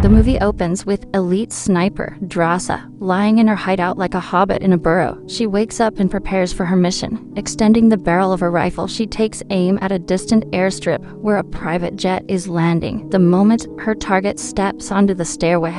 The movie opens with elite sniper Drasa lying in her hideout like a hobbit in a burrow. She wakes up and prepares for her mission. Extending the barrel of her rifle, she takes aim at a distant airstrip where a private jet is landing. The moment her target steps onto the stairway,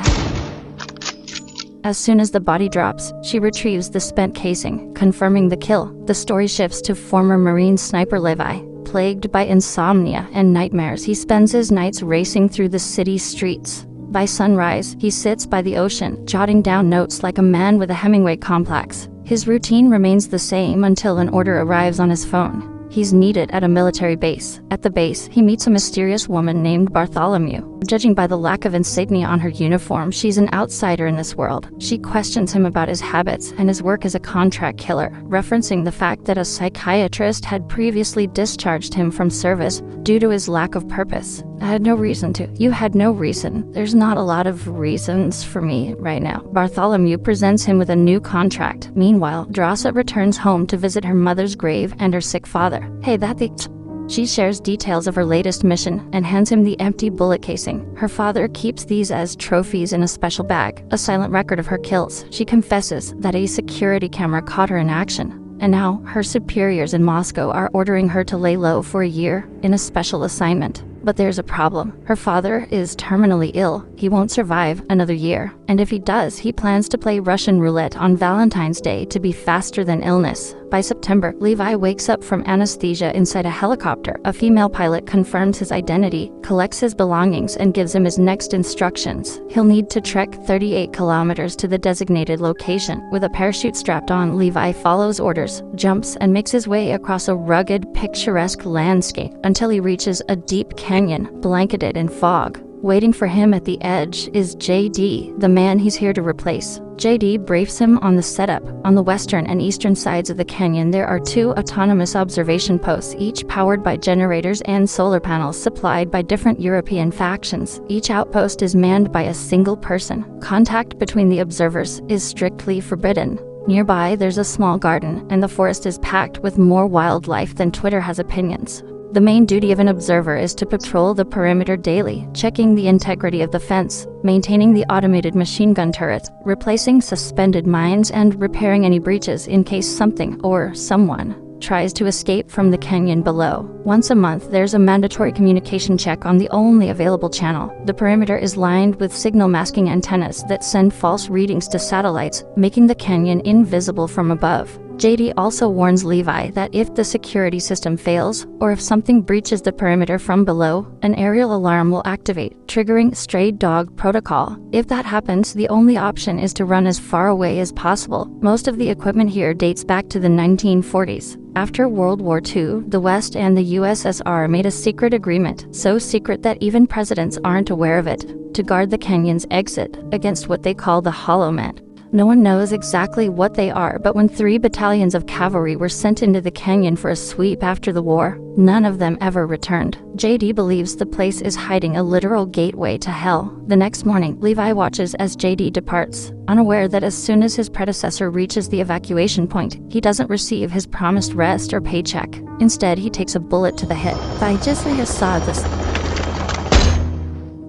as soon as the body drops, she retrieves the spent casing, confirming the kill. The story shifts to former Marine sniper Levi. Plagued by insomnia and nightmares, he spends his nights racing through the city streets. By sunrise, he sits by the ocean, jotting down notes like a man with a Hemingway complex. His routine remains the same until an order arrives on his phone. He's needed at a military base. At the base, he meets a mysterious woman named Bartholomew. Judging by the lack of insignia on her uniform, she's an outsider in this world. She questions him about his habits and his work as a contract killer, referencing the fact that a psychiatrist had previously discharged him from service due to his lack of purpose. I had no reason to. You had no reason. There's not a lot of reasons for me right now. Bartholomew presents him with a new contract. Meanwhile, Drasa returns home to visit her mother's grave and her sick father. Hey, She shares details of her latest mission and hands him the empty bullet casing. Her father keeps these as trophies in a special bag, a silent record of her kills. She confesses that a security camera caught her in action, and now her superiors in Moscow are ordering her to lay low for a year in a special assignment. But there's a problem. Her father is terminally ill. He won't survive another year. And if he does, he plans to play Russian roulette on Valentine's Day to be faster than illness. By September, Levi wakes up from anesthesia inside a helicopter. A female pilot confirms his identity, collects his belongings, and gives him his next instructions. He'll need to trek 38 kilometers to the designated location. With a parachute strapped on, Levi follows orders, jumps, and makes his way across a rugged, picturesque landscape until he reaches a deep canyon blanketed in fog. Waiting for him at the edge is JD, the man he's here to replace. JD briefs him on the setup. On the western and eastern sides of the canyon, there are 2 autonomous observation posts, each powered by generators and solar panels supplied by different European factions. Each outpost is manned by a single person. Contact between the observers is strictly forbidden. Nearby, there's a small garden, and the forest is packed with more wildlife than Twitter has opinions. The main duty of an observer is to patrol the perimeter daily, checking the integrity of the fence, maintaining the automated machine gun turrets, replacing suspended mines, and repairing any breaches in case something or someone tries to escape from the canyon below. Once a month, there's a mandatory communication check on the only available channel. The perimeter is lined with signal masking antennas that send false readings to satellites, making the canyon invisible from above. JD also warns Levi that if the security system fails, or if something breaches the perimeter from below, an aerial alarm will activate, triggering stray dog protocol. If that happens, the only option is to run as far away as possible. Most of the equipment here dates back to the 1940s. After World War II, the West and the USSR made a secret agreement, so secret that even presidents aren't aware of it, to guard the canyon's exit against what they call the Hollow Man. No one knows exactly what they are, but when 3 battalions of cavalry were sent into the canyon for a sweep after the war, none of them ever returned. JD believes the place is hiding a literal gateway to hell. The next morning, Levi watches as JD departs, unaware that as soon as his predecessor reaches the evacuation point, he doesn't receive his promised rest or paycheck. Instead, he takes a bullet to the head.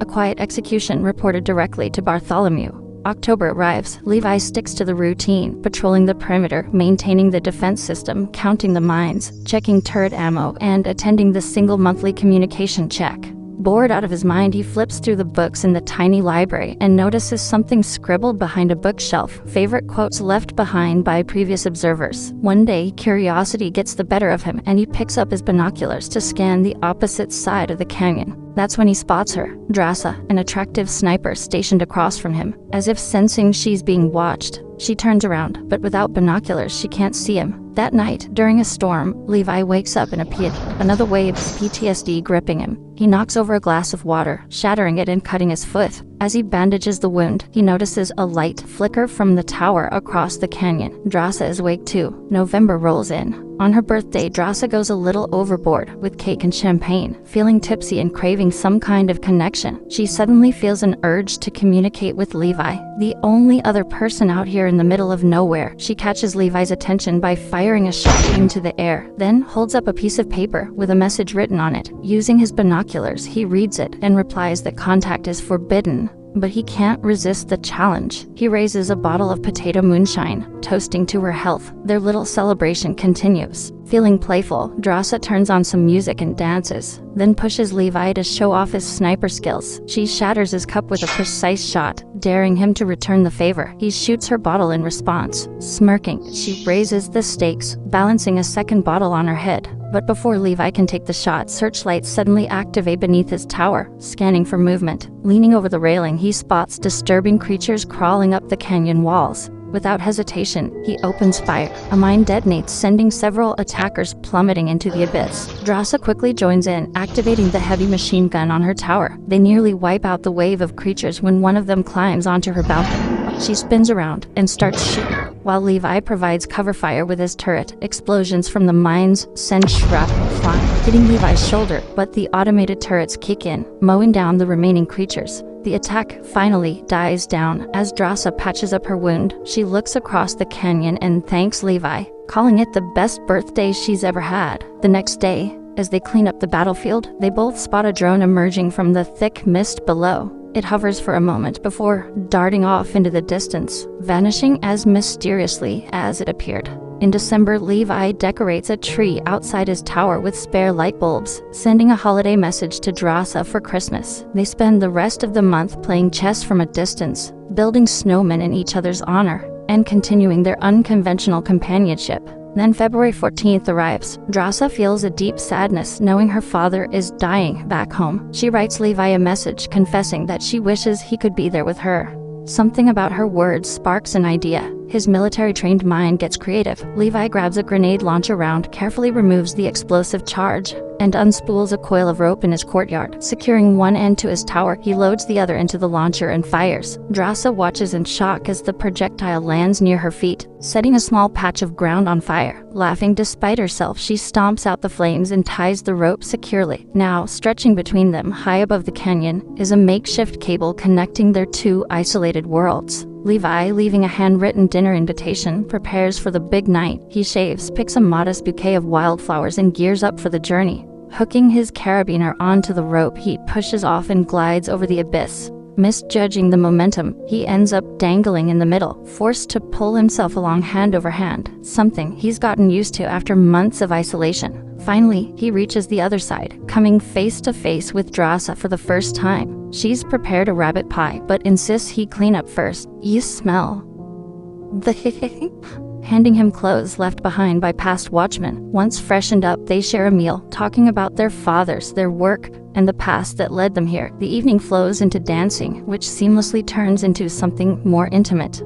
A quiet execution reported directly to Bartholomew. October arrives. Levi sticks to the routine, patrolling the perimeter, maintaining the defense system, counting the mines, checking turret ammo, and attending the single monthly communication check. Bored out of his mind, he flips through the books in the tiny library and notices something scribbled behind a bookshelf, favorite quotes left behind by previous observers. One day, curiosity gets the better of him, and he picks up his binoculars to scan the opposite side of the canyon. That's when he spots her, Drasa, an attractive sniper stationed across from him. As if sensing she's being watched, she turns around, but without binoculars, she can't see him. That night, during a storm, Levi wakes up in a pit, another wave of PTSD gripping him. He knocks over a glass of water, shattering it and cutting his foot. As he bandages the wound, he notices a light flicker from the tower across the canyon. Drasa is awake too. November rolls in. On her birthday, Drasa goes a little overboard with cake and champagne. Feeling tipsy and craving some kind of connection, she suddenly feels an urge to communicate with Levi, the only other person out here in the middle of nowhere. She catches Levi's attention by firing a shot into the air, then holds up a piece of paper with a message written on it. Using his binoculars, he reads it and replies that contact is forbidden. but he can't resist the challenge. He raises a bottle of potato moonshine, toasting to her health. Their little celebration continues. Feeling playful, Drasa turns on some music and dances, then pushes Levi to show off his sniper skills. She shatters his cup with a precise shot, daring him to return the favor. He shoots her bottle in response. Smirking, she raises the stakes, balancing a second bottle on her head. But before Levi can take the shot, searchlights suddenly activate beneath his tower, scanning for movement. Leaning over the railing, he spots disturbing creatures crawling up the canyon walls. Without hesitation, he opens fire. A mine detonates, sending several attackers plummeting into the abyss. Drasa quickly joins in, activating the heavy machine gun on her tower. They nearly wipe out the wave of creatures when one of them climbs onto her balcony. She spins around and starts shooting, while Levi provides cover fire with his turret. Explosions from the mines send shrapnel flying, hitting Levi's shoulder, but the automated turrets kick in, mowing down the remaining creatures. The attack finally dies down as Drasa patches up her wound. She looks across the canyon and thanks Levi, calling it the best birthday she's ever had. The next day, as they clean up the battlefield, they both spot a drone emerging from the thick mist below. It hovers for a moment before darting off into the distance, vanishing as mysteriously as it appeared. In December, Levi decorates a tree outside his tower with spare light bulbs, sending a holiday message to Drasa for Christmas. They spend the rest of the month playing chess from a distance, building snowmen in each other's honor, and continuing their unconventional companionship. Then February 14th arrives. Drasa feels a deep sadness knowing her father is dying back home. She writes Levi a message confessing that she wishes he could be there with her. Something about her words sparks an idea. His military-trained mind gets creative. Levi grabs a grenade launcher round, carefully removes the explosive charge, and unspools a coil of rope in his courtyard. Securing one end to his tower, he loads the other into the launcher and fires. Drasa watches in shock as the projectile lands near her feet, setting a small patch of ground on fire. Laughing despite herself, she stomps out the flames and ties the rope securely. Now, stretching between them, high above the canyon, is a makeshift cable connecting their two isolated worlds. Levi, leaving a handwritten dinner invitation, prepares for the big night. He shaves, picks a modest bouquet of wildflowers, and gears up for the journey. Hooking his carabiner onto the rope, he pushes off and glides over the abyss. Misjudging the momentum, he ends up dangling in the middle, forced to pull himself along hand over hand, something he's gotten used to after months of isolation. Finally, he reaches the other side, coming face to face with Drasa for the first time. She's prepared a rabbit pie, but insists he clean up first. You smell. Handing him clothes left behind by past watchmen. Once freshened up, they share a meal, talking about their fathers, their work, and the past that led them here. The evening flows into dancing, which seamlessly turns into something more intimate.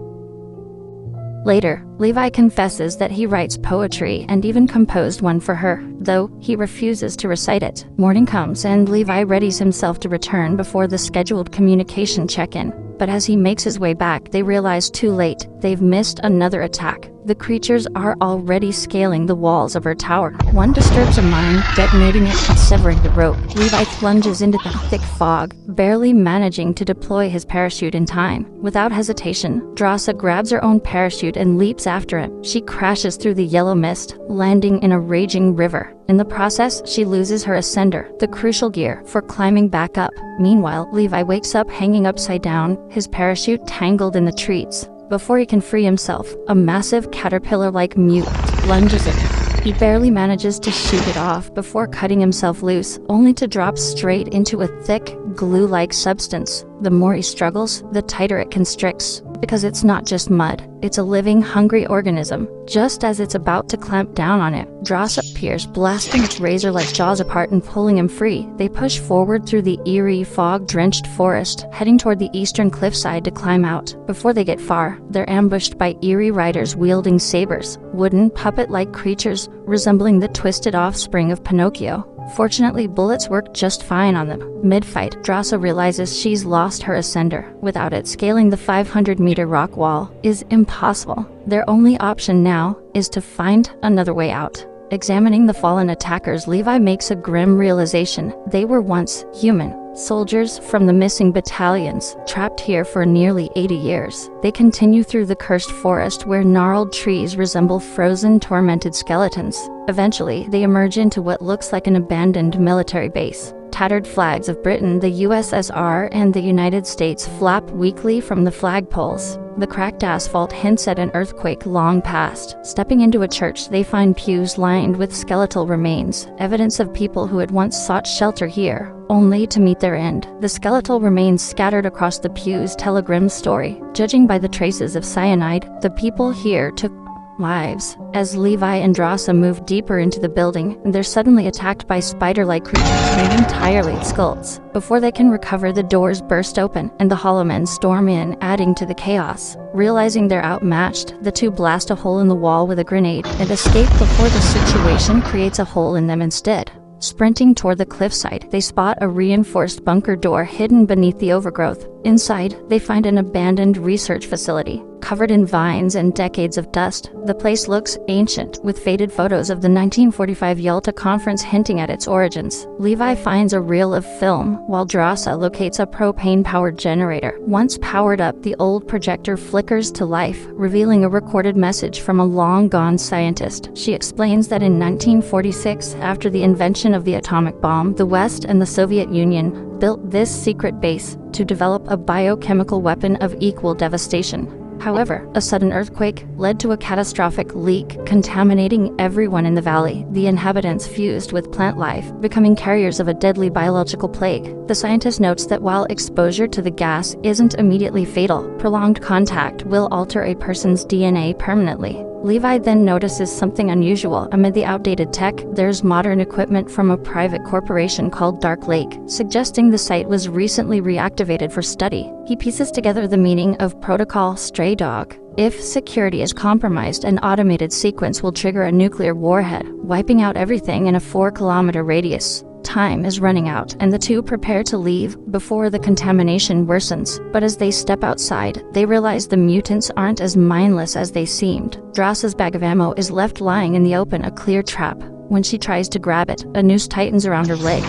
Later, Levi confesses that he writes poetry and even composed one for her, though he refuses to recite it. Morning comes and Levi readies himself to return before the scheduled communication check-in. But as he makes his way back, they realize too late they've missed another attack. The creatures are already scaling the walls of her tower. One disturbs a mine, detonating it and severing the rope. Levi plunges into the thick fog, barely managing to deploy his parachute in time. Without hesitation, Drasa grabs her own parachute and leaps after him. She crashes through the yellow mist, landing in a raging river. In the process, she loses her ascender, the crucial gear for climbing back up. Meanwhile, Levi wakes up hanging upside down, his parachute tangled in the trees. Before he can free himself, a massive caterpillar-like mutant lunges at him. He barely manages to shoot it off before cutting himself loose, only to drop straight into a thick, glue-like substance. The more he struggles, the tighter it constricts. Because it's not just mud, it's a living, hungry organism. Just as it's about to clamp down on it, Drasa appears, blasting its razor-like jaws apart and pulling him free. They push forward through the eerie, fog-drenched forest, heading toward the eastern cliffside to climb out. Before they get far, they're ambushed by eerie riders wielding sabers, wooden, puppet-like creatures resembling the twisted offspring of Pinocchio. Fortunately, bullets work just fine on them. Mid-fight, Drasa realizes she's lost her ascender. Without it, scaling the 500-meter rock wall is impossible. Their only option now is to find another way out. Examining the fallen attackers, Levi makes a grim realization. They were once human. Soldiers from the missing battalions, trapped here for nearly 80 years. They continue through the cursed forest where gnarled trees resemble frozen, tormented skeletons. Eventually, they emerge into what looks like an abandoned military base. Tattered flags of Britain, the USSR, and the United States flap weakly from the flagpoles. The cracked asphalt hints at an earthquake long past. Stepping into a church, they find pews lined with skeletal remains, evidence of people who had once sought shelter here, only to meet their end. The skeletal remains scattered across the pews tell a grim story. Judging by the traces of cyanide, the people here took lives. As Levi and Drasa move deeper into the building, they're suddenly attacked by spider-like creatures made entirely of skulls. Before they can recover, the doors burst open, and the hollow men storm in, adding to the chaos. Realizing they're outmatched, the two blast a hole in the wall with a grenade and escape before the situation creates a hole in them instead. Sprinting toward the cliffside, they spot a reinforced bunker door hidden beneath the overgrowth. Inside, they find an abandoned research facility, covered in vines and decades of dust. The place looks ancient, with faded photos of the 1945 Yalta Conference hinting at its origins. Levi finds a reel of film, while Drasa locates a propane-powered generator. Once powered up, the old projector flickers to life, revealing a recorded message from a long-gone scientist. She explains that in 1946, after the invention of the atomic bomb, the West and the Soviet Union built this secret base to develop a biochemical weapon of equal devastation. However, a sudden earthquake led to a catastrophic leak, contaminating everyone in the valley. The inhabitants fused with plant life, becoming carriers of a deadly biological plague. The scientist notes that while exposure to the gas isn't immediately fatal, prolonged contact will alter a person's DNA permanently. Levi then notices something unusual. Amid the outdated tech, there's modern equipment from a private corporation called Dark Lake, suggesting the site was recently reactivated for study. He pieces together the meaning of Protocol Stray Dog. If security is compromised, an automated sequence will trigger a nuclear warhead, wiping out everything in a 4-kilometer radius. Time is running out, and the two prepare to leave before the contamination worsens. But as they step outside, they realize the mutants aren't as mindless as they seemed. Drasa's bag of ammo is left lying in the open, a clear trap. When she tries to grab it, a noose tightens around her leg.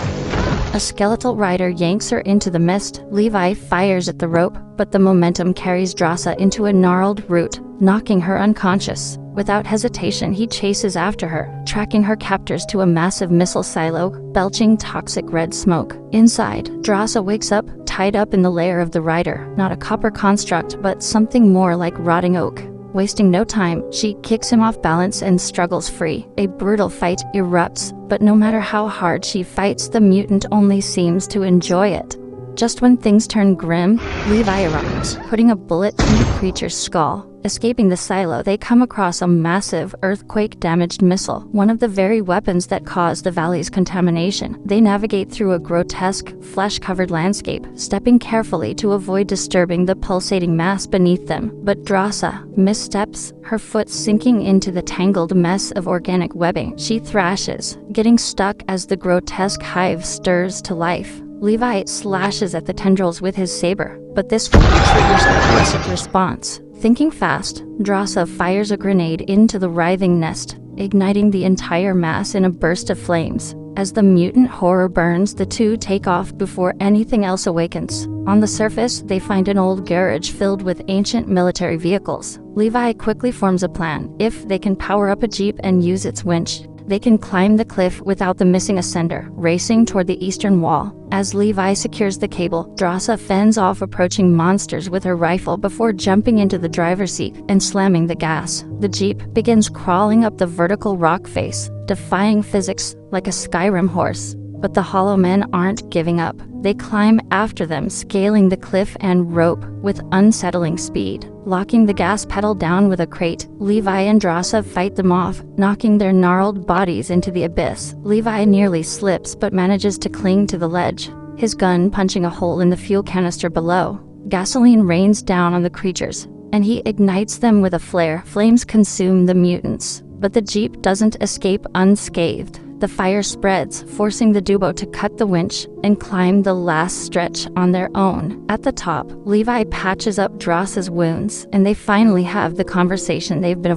A skeletal rider yanks her into the mist. Levi fires at the rope, but the momentum carries Drasa into a gnarled root, knocking her unconscious. Without hesitation, he chases after her, tracking her captors to a massive missile silo, belching toxic red smoke. Inside, Drasa wakes up, tied up in the lair of the rider, not a copper construct, but something more like rotting oak. Wasting no time, she kicks him off balance and struggles free. A brutal fight erupts, but no matter how hard she fights, the mutant only seems to enjoy it. Just when things turn grim, Levi arrives, putting a bullet in the creature's skull. Escaping the silo, they come across a massive, earthquake-damaged missile, one of the very weapons that caused the valley's contamination. They navigate through a grotesque, flesh-covered landscape, stepping carefully to avoid disturbing the pulsating mass beneath them. But Drasa missteps, her foot sinking into the tangled mess of organic webbing. She thrashes, getting stuck as the grotesque hive stirs to life. Levi slashes at the tendrils with his saber, but this triggers a aggressive response. Thinking fast, Drasa fires a grenade into the writhing nest, igniting the entire mass in a burst of flames. As the mutant horror burns, the two take off before anything else awakens. On the surface, they find an old garage filled with ancient military vehicles. Levi quickly forms a plan. If they can power up a jeep and use its winch, they can climb the cliff without the missing ascender, racing toward the eastern wall. As Levi secures the cable, Drasa fends off approaching monsters with her rifle before jumping into the driver's seat and slamming the gas. The jeep begins crawling up the vertical rock face, defying physics like a Skyrim horse. But the hollow men aren't giving up. They climb after them, scaling the cliff and rope with unsettling speed. Locking the gas pedal down with a crate, Levi and Drasa fight them off, knocking their gnarled bodies into the abyss. Levi nearly slips but manages to cling to the ledge, his gun punching a hole in the fuel canister below. Gasoline rains down on the creatures, and he ignites them with a flare. Flames consume the mutants, but the jeep doesn't escape unscathed. The fire spreads, forcing the duo to cut the winch and climb the last stretch on their own. At the top, Levi patches up Drasa's wounds, and they finally have the conversation they've been